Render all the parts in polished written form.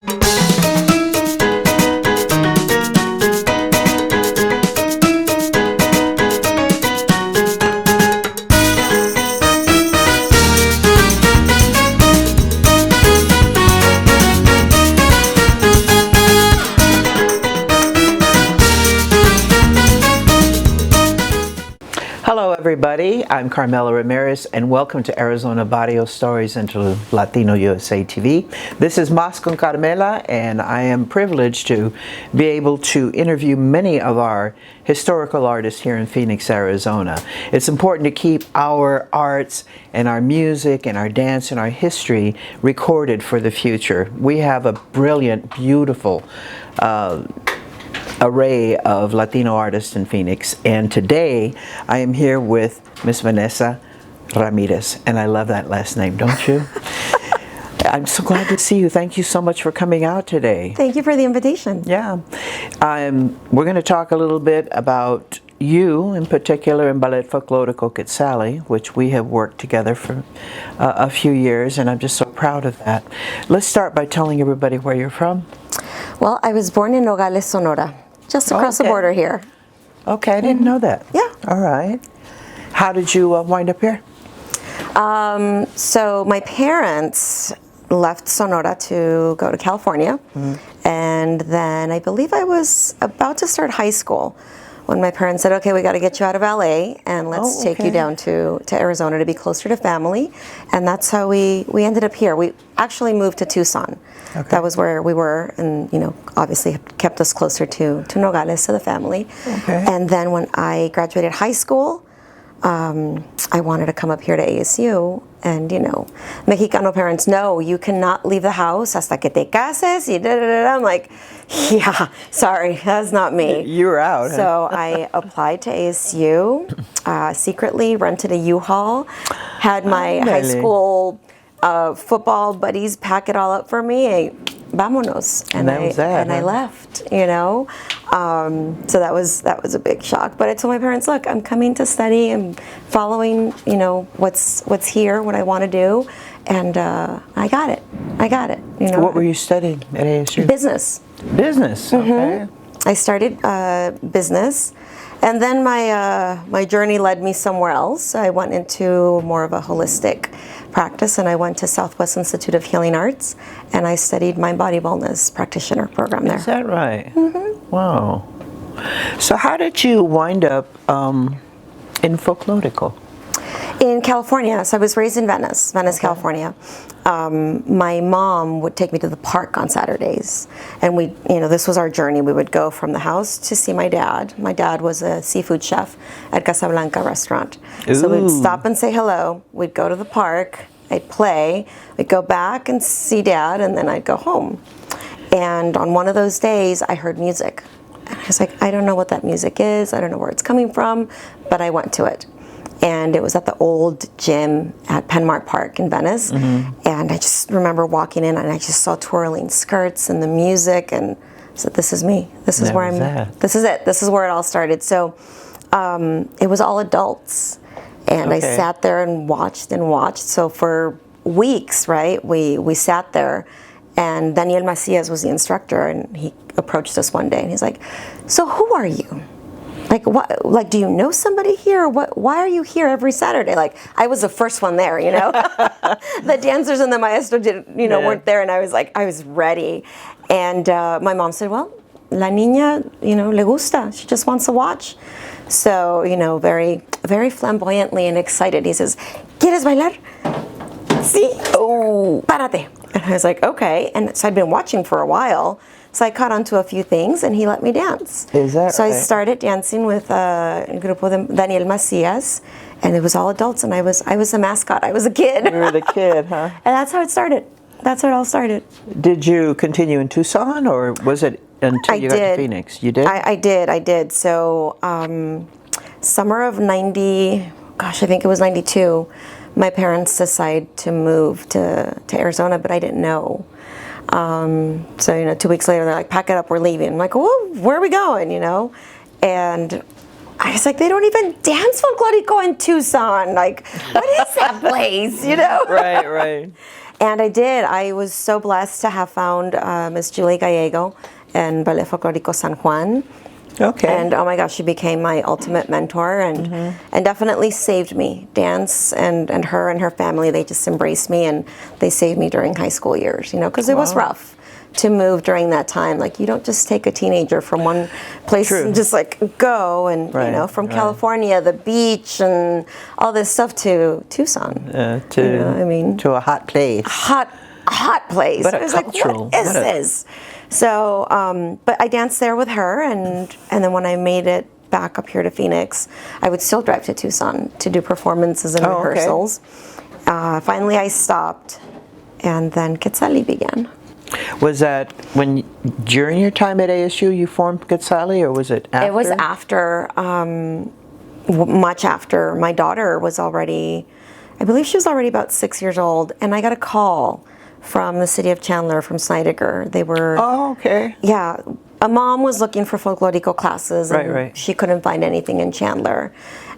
Hello everybody, I'm Carmela Ramirez and welcome to Arizona Barrio Stories into Latino USA TV. This is Mas con Carmela and I am privileged to be able to interview many of our historical artists here in Phoenix, Arizona. It's important to keep our arts and our music and our dance and our history recorded for the future. We have a brilliant, beautiful array of Latino artists in Phoenix, and today I am here with Miss Vanessa Ramirez, and I love that last name, don't you? I'm so glad to see you. Thank you so much for coming out today. Thank you for the invitation. Yeah. We're going to talk a little bit about you in particular in Ballet Folklorico Quetzali, which we have worked together for a few years, and I'm just so proud of that. Let's start by telling everybody where you're from. Well, I was born in Nogales, Sonora, just across the border here. Okay, I didn't know that. Yeah. All right. How did you wind up here? So my parents left Sonora to go to California, and then I believe I was about to start high school when my parents said, okay, we got to get you out of LA and let's take you down to Arizona to be closer to family. And that's how we ended up here. We actually moved to Tucson. Okay. That was where we were, and obviously kept us closer to Nogales, to the family. Okay. And then when I graduated high school, I wanted to come up here to ASU, and Mexicano parents know you cannot leave the house hasta que te cases. I'm like, yeah, sorry, that's not me. You're out. So I applied to ASU, secretly rented a U-Haul, had my high school football buddies pack it all up for me. Vámonos, and I left. So that was a big shock. But I told my parents, look, I'm coming to study. I'm following, what's here, what I want to do, and I got it. What were you studying at ASU? Business. Business. Okay. I started business. And then my journey led me somewhere else. I went into more of a holistic practice, and I went to Southwest Institute of Healing Arts, and I studied mind body wellness practitioner program there. Is that right? Wow. So how did you wind up in Folklorico? In California. So I was raised in Venice, California. My mom would take me to the park on Saturdays, and this was our journey. We would go from the house to see my dad. My dad was a seafood chef at Casablanca restaurant. Ooh. So we'd stop and say hello. We'd go to the park. I'd play. We'd go back and see Dad, and then I'd go home. And on one of those days, I heard music. And I was like, I don't know what that music is. I don't know where it's coming from, but I went to it. And it was at the old gym at Penmar Park in Venice. And I just remember walking in, and I just saw twirling skirts and the music, and I said, this is me. This is where this is it. This is where it all started. So it was all adults. And I sat there and watched and watched. So for weeks, right, we sat there, and Daniel Macias was the instructor, and he approached us one day, and he's like, so who are you? Like, what? Like, do you know somebody here? What? Why are you here every Saturday? Like, I was the first one there, The dancers and the maestro weren't there, and I was like, I was ready. And my mom said, well, la niña, le gusta. She just wants to watch. So, very, very flamboyantly and excited, he says, ¿Quieres bailar? Sí. Oh, párate. And I was like, okay. And so I'd been watching for a while. So I caught on to a few things, and he let me dance. Is that so right? I started dancing with a grupo de Daniel Macias, and it was all adults, and I was the mascot. I was a kid. You were the kid, huh? And that's how it started. That's how it all started. Did you continue in Tucson, or was it until you got to Phoenix? You did? I did. So summer of 90, I think it was 92, my parents decided to move to Arizona, but I didn't know. So 2 weeks later, they're like, pack it up, we're leaving. I'm like, well, where are we going, And I was like, they don't even dance Folklorico in Tucson. Like, what is that place, Right. And I did. I was so blessed to have found Miss Julie Gallego and Ballet Folklorico San Juan. Okay. And oh my gosh, she became my ultimate mentor and definitely saved me. Dance and her family, they just embraced me and they saved me during high school years, because it was rough to move during that time. Like, you don't just take a teenager from one place and just like go and, from California, the beach and all this stuff to Tucson. To a hot place. Hot place. But I was like, what is this? So, but I danced there with her, and then when I made it back up here to Phoenix, I would still drive to Tucson to do performances and rehearsals. Finally, I stopped, and then Quetzali began. Was that during your time at ASU you formed Quetzali, or was it after? It was after, much after. My daughter was already, I believe she was already about 6 years old, and I got a call from the city of Chandler, from Snydeger. They were... Oh, okay. Yeah. A mom was looking for Folklorico classes, and she couldn't find anything in Chandler.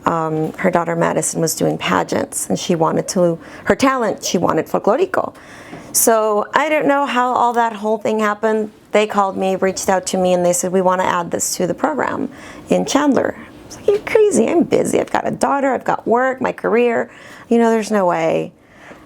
Her daughter Madison was doing pageants, and she wanted her talent, she wanted Folklorico. So I don't know how all that whole thing happened. They called me, reached out to me, and they said, we want to add this to the program in Chandler. I was like, you're crazy, I'm busy. I've got a daughter, I've got work, my career. There's no way.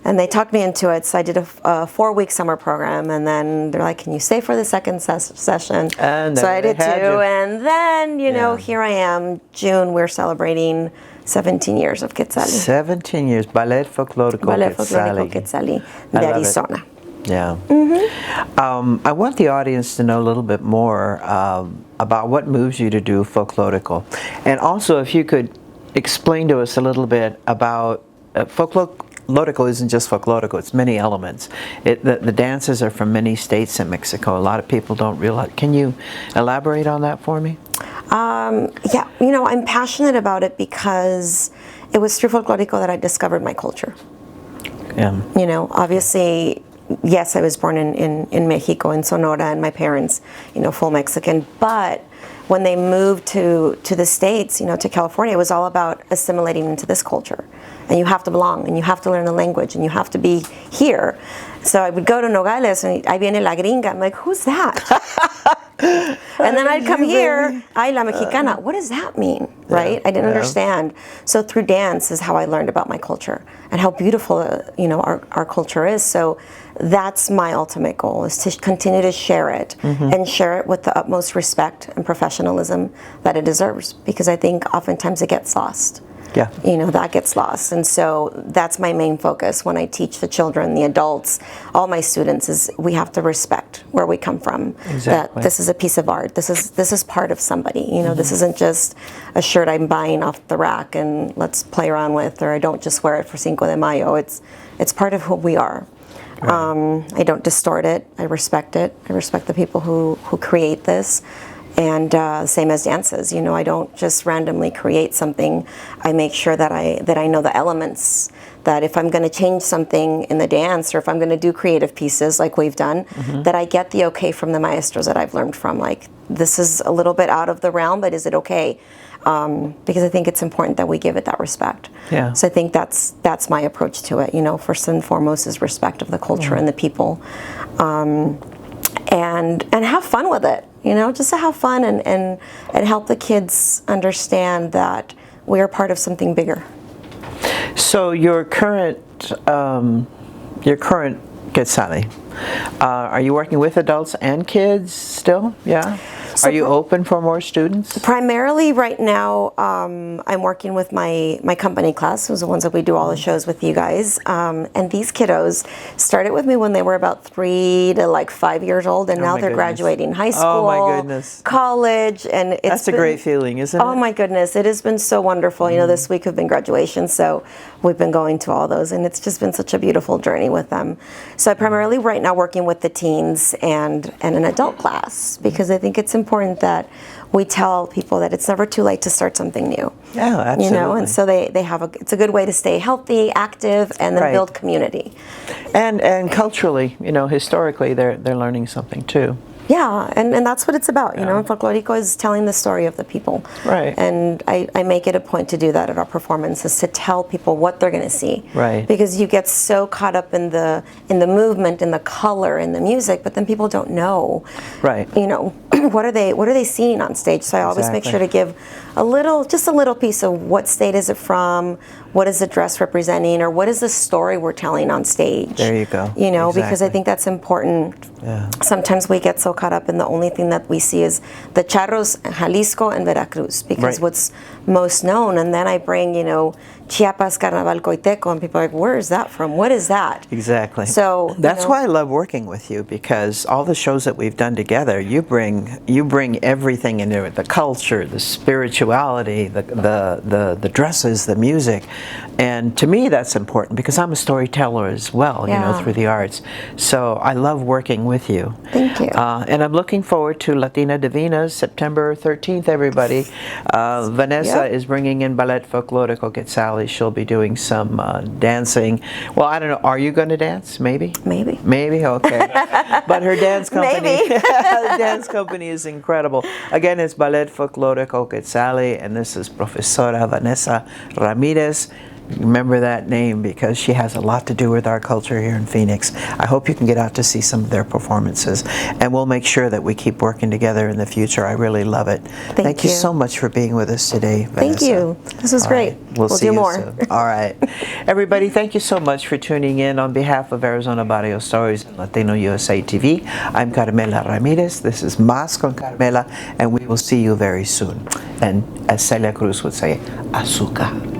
And they talked me into it, so I did a 4-week summer program, and then they're like, can you stay for the second session? And so I did too, and then, here I am, June, we're celebrating 17 years of Quetzali. 17 years, Ballet Folklorico Quetzali, de Arizona. Yeah. I want the audience to know a little bit more about what moves you to do Folklorico. And also, if you could explain to us a little bit about Folklorico isn't just Folklorico, it's many elements. The dances are from many states in Mexico. A lot of people don't realize. Can you elaborate on that for me? Yeah, I'm passionate about it because it was through Folklorico that I discovered my culture. Yeah. Obviously, yes, I was born in Mexico, in Sonora, and my parents, full Mexican, but when they moved to the States, to California, it was all about assimilating into this culture. And you have to belong, and you have to learn the language, and you have to be here. So I would go to Nogales, and ahí viene la gringa. I'm like, who's that? And then I'd come here, ay, la mexicana. What does that mean, right? I didn't understand. So through dance is how I learned about my culture and how beautiful, our culture is. So that's my ultimate goal, is to continue to share it and share it with the utmost respect and professionalism that it deserves, because I think oftentimes it gets lost. Yeah. That gets lost. And so that's my main focus when I teach the children, the adults, all my students, is we have to respect where we come from. Exactly. That this is a piece of art. This is part of somebody. This isn't just a shirt I'm buying off the rack and let's play around with, or I don't just wear it for Cinco de Mayo. It's part of who we are. Right. I don't distort it. I respect it. I respect the people who create this. And same as dances, I don't just randomly create something. I make sure that I know the elements, that if I'm going to change something in the dance, or if I'm going to do creative pieces like we've done, that I get the okay from the maestros that I've learned from. Like, this is a little bit out of the realm, but is it okay? Because I think it's important that we give it that respect. Yeah. So I think that's my approach to it. First and foremost is respect of the culture and the people, and have fun with it. Just to have fun and help the kids understand that we are part of something bigger. So your current Quetzali, are you working with adults and kids still? Yeah. So are you open for more students? Primarily right now, I'm working with my company class, who's the ones that we do all the shows with you guys. And these kiddos started with me when they were about 3 to 5 years old, and now they're graduating high school, oh my goodness, college, and that's a great feeling, isn't it? Oh my goodness, it has been so wonderful. This week have been graduations, so we've been going to all those, and it's just been such a beautiful journey with them. So I'm primarily right now working with the teens and an adult class, because I think it's important that we tell people that it's never too late to start something new. Yeah, absolutely. And so they have it's a good way to stay healthy, active, and then build community. And culturally, historically, they're learning something too. Yeah, and that's what it's about, you know. And Folklorico is telling the story of the people. Right. And I make it a point to do that at our performances, to tell people what they're going to see. Right. Because you get so caught up in the movement, in the color, in the music, but then people don't know. Right. You know, what are they seeing on stage? So I always make sure to give just a little piece of what state is it from, what is the dress representing, or what is the story we're telling on stage. There you go. You know, because I think that's important. Yeah. Sometimes we get so caught up in the only thing that we see is the charros, Jalisco, and Veracruz, because what's most known. And then I bring, you know, Chiapas, Carnaval, Coiteco, and people are like, where is that from? What is that? Exactly. So that's why I love working with you, because all the shows that we've done together, you bring everything in there, the culture, the spirituality, the dresses, the music. And to me that's important, because I'm a storyteller as well, you know, through the arts. So I love working with you. Thank you. And I'm looking forward to Latina Divinas, September 13th, everybody. Vanessa is bringing in Ballet Folklorico Quetzali. She'll be doing some dancing. Well, I don't know. Are you going to dance? Maybe? Maybe. Maybe? Okay. But her dance company, Maybe. her dance company is incredible. Again, it's Ballet Folklorico Quetzali, and this is Profesora Vanessa Ramirez. Remember that name, because she has a lot to do with our culture here in Phoenix. I hope you can get out to see some of their performances, and we'll make sure that we keep working together in the future. I really love it. Thank you so much for being with us today, Vanessa. Thank you. This was great. We'll see do you more. soon. All right. Everybody, thank you so much for tuning in. On behalf of Arizona Barrio Stories and Latino USA TV, I'm Carmela Ramirez. This is Más con Carmela, and we will see you very soon. And as Celia Cruz would say, azúcar.